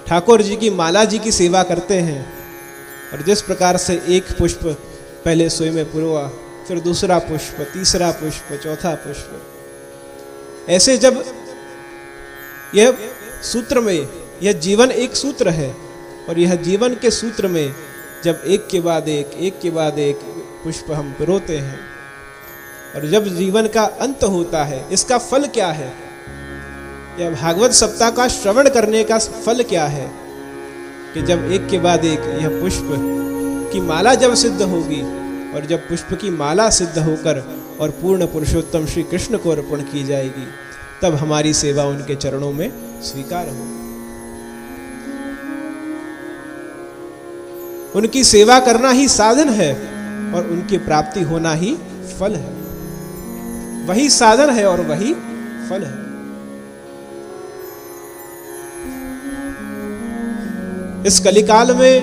ठाकुर जी की माला जी की सेवा करते हैं, और जिस प्रकार से एक पुष्प पहले सोई में पुरवा, फिर दूसरा पुष्प, तीसरा पुष्प, चौथा पुष्प, ऐसे जब यह सूत्र में, यह जीवन एक सूत्र है, और यह जीवन के सूत्र में जब एक के बाद एक पुष्प हम पिरोते हैं, और जब जीवन का अंत होता है, इसका फल क्या है? यह भागवत सप्ताह का श्रवण करने का फल क्या है? कि जब एक के बाद एक यह पुष्प की माला जब सिद्ध होगी, और जब पुष्प की माला सिद्ध होकर और पूर्ण पुरुषोत्तम श्री कृष्ण को अर्पण की जाएगी, तब हमारी सेवा उनके चरणों में स्वीकार होगी। उनकी सेवा करना ही साधन है, और उनकी प्राप्ति होना ही फल है। वही साधन है और वही फल है। इस कलिकाल में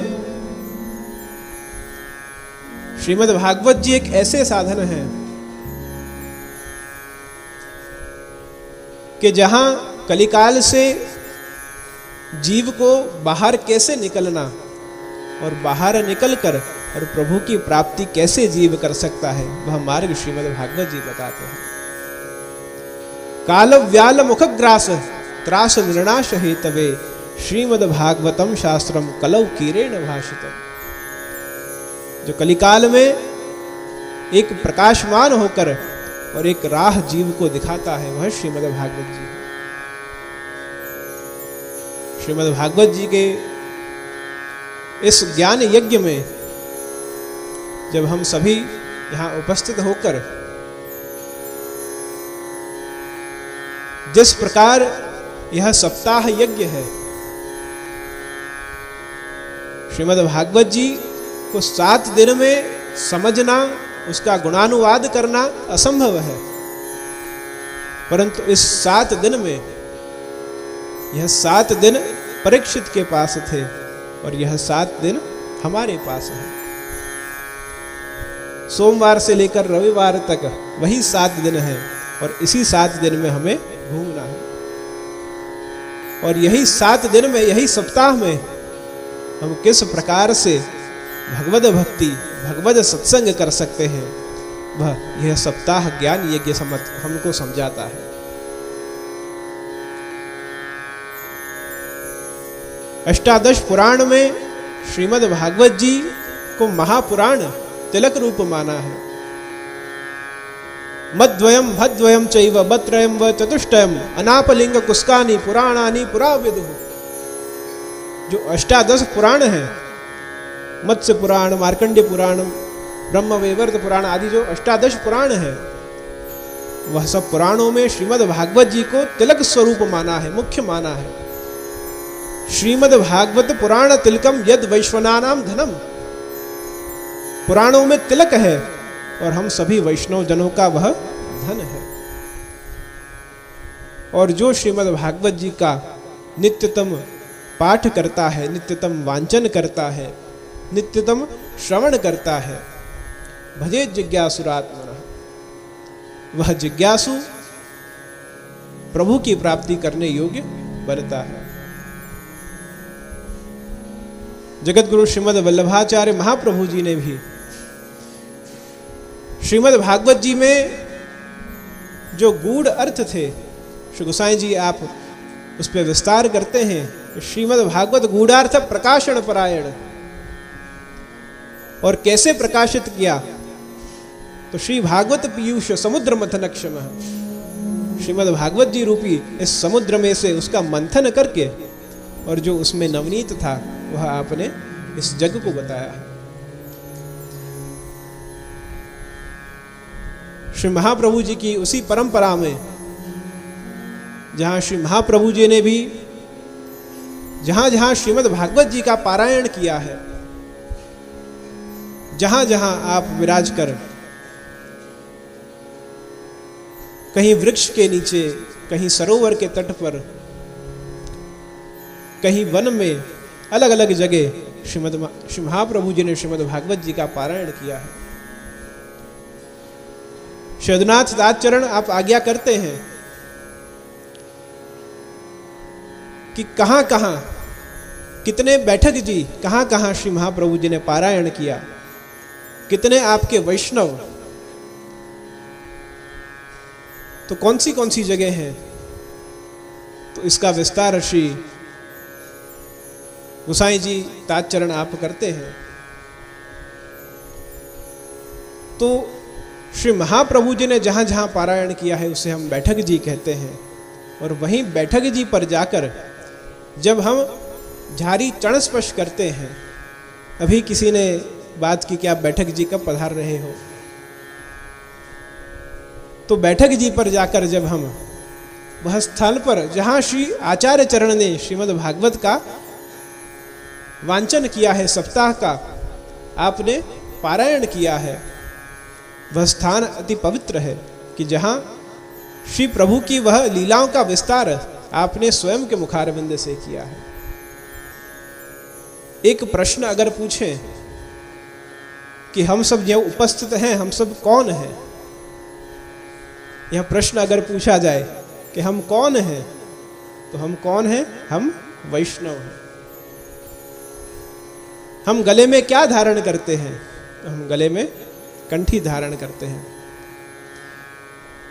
श्रीमद् भागवत जी एक ऐसे साधन हैं कि जहां कलिकाल से जीव को बाहर कैसे निकलना, और बाहर निकलकर और प्रभु की प्राप्ति कैसे जीव कर सकता है, वह मार्ग श्रीमद् भागवत जी बताते हैं। काल व्याल मुखग्रास त्रास निर्णाश हेतवे श्रीमद् भागवतम शास्त्रम कलौ कीरेण भाषितम्। जो कलिकाल में एक प्रकाशमान होकर और एक राह जीव को दिखाता है, वह श्रीमद् भागवत जी है। श्रीमद् भागवत जी के इस ज्ञान यज्ञ में जब हम सभी यहां उपस्थित होकर जिस प्रकार यह सप्ताह यज्ञ है, श्रीमद् भागवत जी को 7 दिन में समझना, उसका गुणानुवाद करना असंभव है, परंतु इस 7 दिन में, यह 7 दिन परीक्षित के पास थे और यह 7 दिन हमारे पास है। सोमवार से लेकर रविवार तक वही 7 दिन है, और इसी 7 दिन में हमें घूमना है, और यही 7 दिन में, यही सप्ताह में हम किस प्रकार से भगवद भक्ति, भगवद सत्संग कर सकते हैं, वह यह सप्ताह ज्ञान यज्ञ हमको समझाता है। अष्टादश पुराण में श्रीमद् भागवत जी को महापुराण तिलक रूप माना है। मद्वयम भद्वयम चैव बत्रयम व चतुष्टयम अनापलिंग कुस्कानि पुराणानि पुराविदुः। जो अष्टादश पुराण है, मत्स्य पुराण, मार्कंडेय पुराण, ब्रह्मवैवर्त पुराण आदि जो अष्टादश पुराण है, वह सब पुराणों में श्रीमद् भागवत जी को तिलक स्वरूप माना है, मुख्य माना है। श्रीमद् भागवत पुराण तिलकम यद वैश्वनानाम धनम। पुराणों में तिलक है और हम सभी वैष्णव जनों का वह धन है। और जो श्रीमद् भागवत जी का नित्यतम पाठ करता है, नित्यतम वांचन करता है, नित्यतम श्रवण करता है, भजे जिज्ञासुरात्मनः, वह जिज्ञासु प्रभु की प्राप्ति करने योग्य बनता है। जगत गुरु श्रीमद् वल्लभाचार्य महाप्रभु जी ने भी श्रीमद् भागवत जी में जो गूढ़ अर्थ थे, श्री गोसाई जी आप उस पर विस्तार करते हैं कि श्रीमद् भागवत गूढ़ार्थ प्रकाशन परायण, और कैसे प्रकाशित किया, तो श्री भागवत पीयूष समुद्र मंथनक्षम, श्रीमद् भागवत जी रूपी इस समुद्र में से उसका मंथन करके, और जो उसमें नवनीत था वह आपने इस जग को बताया है। श्री महाप्रभु जी की उसी परंपरा में, जहां श्री महाप्रभु जी ने भी जहां जहां श्रीमद् भागवत जी का पारायण किया है, जहां जहां आप विराज कर, कहीं वृक्ष के नीचे, कहीं सरोवर के तट पर, कहीं वन में, अलग अलग जगह श्री महाप्रभु जी ने श्रीमद् भागवत जी का पारायण किया है। शरदनाथ दासचरण आप आज्ञा करते हैं कि कहां कहां कितने बैठक जी कहाँ कहाँ श्री महाप्रभु जी ने पारायण किया, कितने आपके वैष्णव, तो कौन सी जगह है, तो इसका विस्तार श्री गोसाई जी ताजचरण आप करते हैं। तो श्री महाप्रभु जी ने जहाँ जहाँ पारायण किया है उसे हम बैठक जी कहते हैं। और वहीं बैठक जी पर जाकर जब हम झारी चरण स्पर्श करते हैं, अभी किसी ने बात की कि आप बैठक जी कब पधार रहे हो, तो बैठक जी पर जाकर जब हम वह स्थल पर जहाँ श्री आचार्य चरण ने श्रीमद् भागवत का वांचन किया है, सप्ताह का आपने पारायण किया है, वह स्थान अति पवित्र है कि जहाँ श्री प्रभु की वह लीलाओं का विस्तार आपने स्वयं के मुखारविंद से किया है। एक प्रश्न अगर पूछें कि हम सब जो उपस्थित हैं हम सब कौन हैं, यह प्रश्न अगर पूछा जाए कि हम कौन हैं, तो हम कौन हैं? हम वैष्णव हैं। हम गले में क्या धारण करते हैं? तो हम गले में कंठी धारण करते हैं।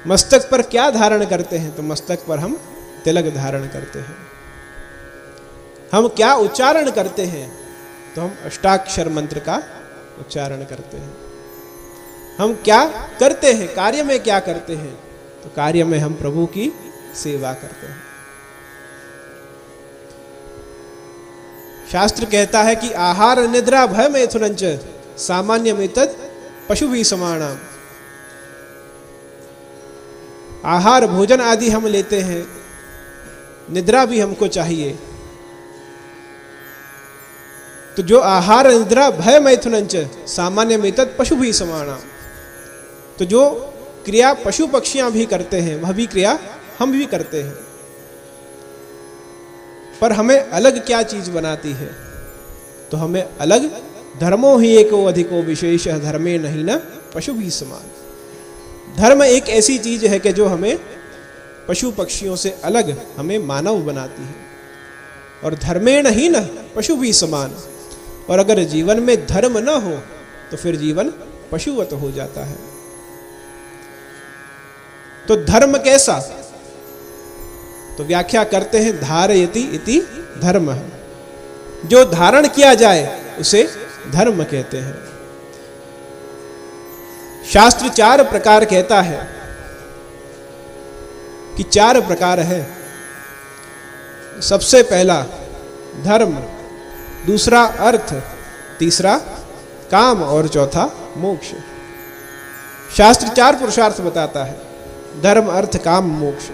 मस्तक पर क्या धारण करते हैं? तो मस्तक पर हम तिलक धारण करते हैं। हम क्या उच्चारण करते हैं? तो हम अष्टाक्षर मंत्र का उच्चारण करते हैं। हम क्या करते हैं, कार्य में क्या करते हैं? तो कार्य में हम प्रभु की सेवा करते हैं। शास्त्र कहता है कि आहार निद्रा भय मैथुनंच सामान्यमेतत् पशुभिः समानाम्। आहार भोजन आदि हम लेते हैं, निद्रा भी हमको चाहिए। तो जो आहार निद्रा भय मैथुनंच सामान्यमेतत् पशुभिः समानाम्, तो जो क्रिया पशु पक्षियां भी करते हैं वह भी क्रिया हम भी करते हैं। पर हमें अलग क्या चीज बनाती है? तो हमें अलग धर्मो ही एको अधिको विशेष धर्मे नहीं न पशु भी समान। धर्म एक ऐसी चीज है कि जो हमें पशु पक्षियों से अलग हमें मानव बनाती है। और धर्मे नहीं न पशु भी समान। और अगर जीवन में धर्म न हो तो फिर जीवन पशुवत हो जाता है। तो धर्म कैसा? तो व्याख्या करते हैं धारयति इति धर्म। जो धारण किया जाए उसे धर्म कहते हैं। शास्त्र 4 प्रकार कहता है कि 4 प्रकार है। सबसे पहला धर्म, दूसरा अर्थ, तीसरा काम और चौथा मोक्ष। शास्त्र 4 पुरुषार्थ बताता है, धर्म अर्थ काम मोक्ष।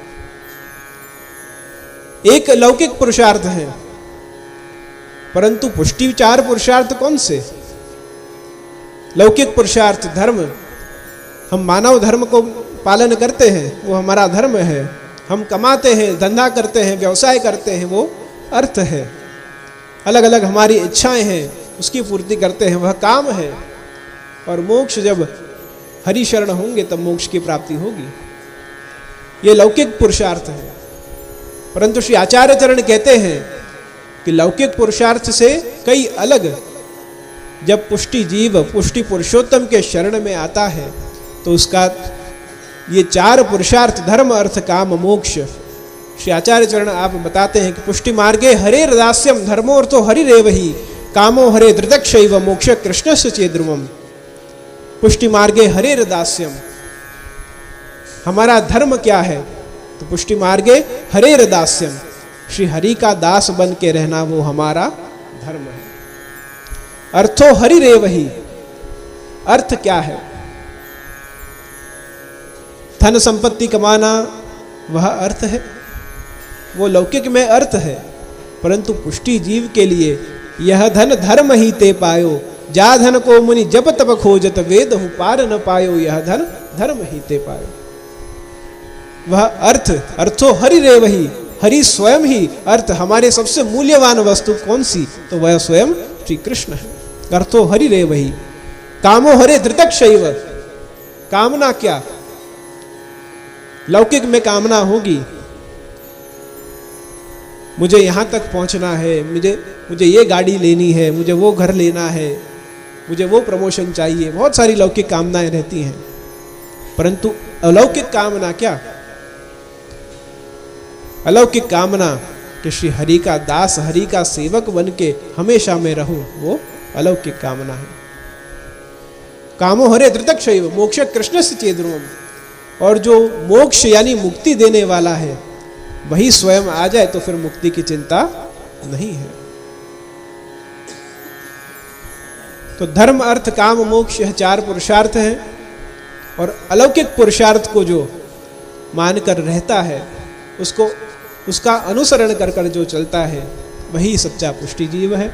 एक लौकिक पुरुषार्थ है, परंतु पुष्टि 4 पुरुषार्थ कौन से? लौकिक पुरुषार्थ धर्म, हम मानव धर्म को पालन करते हैं, वो हमारा धर्म है। हम कमाते हैं, धंधा करते हैं, व्यवसाय करते हैं, वो अर्थ है। अलग अलग हमारी इच्छाएं हैं, उसकी पूर्ति करते हैं, वह काम है। और मोक्ष जब हरि शरण होंगे तब मोक्ष की प्राप्ति होगी। ये लौकिक पुरुषार्थ है। परंतु श्री आचार्य चरण कहते हैं कि लौकिक पुरुषार्थ से कई अलग, जब पुष्टि जीव पुष्टि पुरुषोत्तम के शरण में आता है तो उसका ये 4 पुरुषार्थ धर्म अर्थ काम मोक्ष, श्री आचार्य चरण आप बताते हैं कि पुष्टि मार्गे हरे दास्यम धर्मोर्थो हरिरेवहि कामो हरे धृतक्षैव मोक्ष कृष्णस्य चेद्रुवम। पुष्टि मार्गे हरे दास्यम, हमारा धर्म क्या है? तो पुष्टि मार्गे हरे दास्यम, श्री हरि का दास बन के रहना वो हमारा धर्म है। अर्थो हरिरेवहि, अर्थ क्या है? धन संपत्ति कमाना वह अर्थ है, वो लौकिक में अर्थ है। परंतु पुष्टि जीव के लिए यह धन धर्म ही ते पायो, जा धन को मुनि जप तप खोजत वेद हूँ पार न पायो, यह धन धर्म ही ते पायो। वह अर्थ, अर्थो हरिरेवहि, हरि स्वयं ही अर्थ। हमारे सबसे मूल्यवान वस्तु कौन सी? तो वह स्वयं श्री कृष्ण है। अर्थो हरिरेवहि कामो हरे धृतक्षैव, कामना क्या? लौकिक में कामना होगी मुझे यहाँ तक पहुँचना है, मुझे ये गाड़ी लेनी है, मुझे वो घर लेना है, मुझे वो प्रमोशन चाहिए, बहुत सारी लौकिक कामनाएं रहती हैं। परंतु अलौकिक कामना क्या? अलौकिक कामना कि श्री हरि का दास, हरि का सेवक बन के हमेशा मैं रहूं, वो अलौकिक कामना है। कामो हरे धृतक्षैव मोक्ष कृष्ण से चेद्रुम। और जो मोक्ष यानी मुक्ति देने वाला है वही स्वयं आ जाए तो फिर मुक्ति की चिंता नहीं है। तो धर्म अर्थ काम मोक्ष, यह 4 पुरुषार्थ हैं। और अलौकिक पुरुषार्थ को जो मानकर रहता है, उसको उसका अनुसरण कर जो चलता है, वही सच्चा पुष्टि जीव है।